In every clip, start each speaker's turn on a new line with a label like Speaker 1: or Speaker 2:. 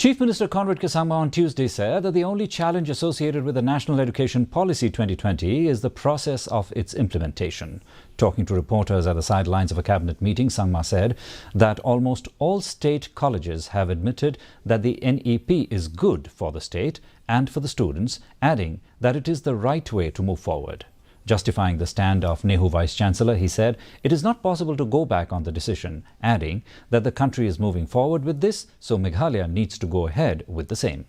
Speaker 1: Chief Minister Conrad on Tuesday said that the only challenge associated with the National Education Policy 2020 is the process of its implementation. Talking to reporters at the sidelines of a cabinet meeting, Sangma said that almost all state colleges have admitted that the NEP is good for the state and for the students, adding that it is the right way to move forward. Justifying the stand of NEHU Vice-Chancellor, he said it is not possible to go back on the decision, adding that the country is moving forward with this, so Meghalaya needs to go ahead with the same.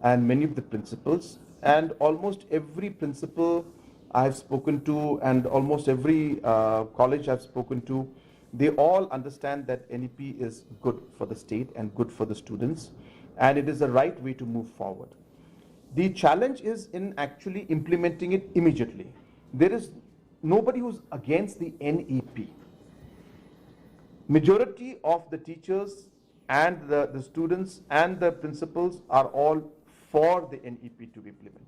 Speaker 2: And many of the principals, and almost every principal I've spoken to, and almost every college I've spoken to, they all understand that NEP is good for the state and good for the students, and it is the right way to move forward. The challenge is in actually implementing it immediately. There is nobody who's against the NEP. Majority of the teachers and the students and the principals are all for the NEP to be implemented.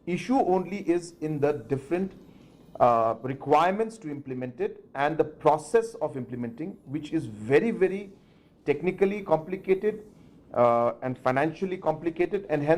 Speaker 2: Issue only is in the different requirements to implement it and the process of implementing, which is very, very technically complicated and financially complicated, and hence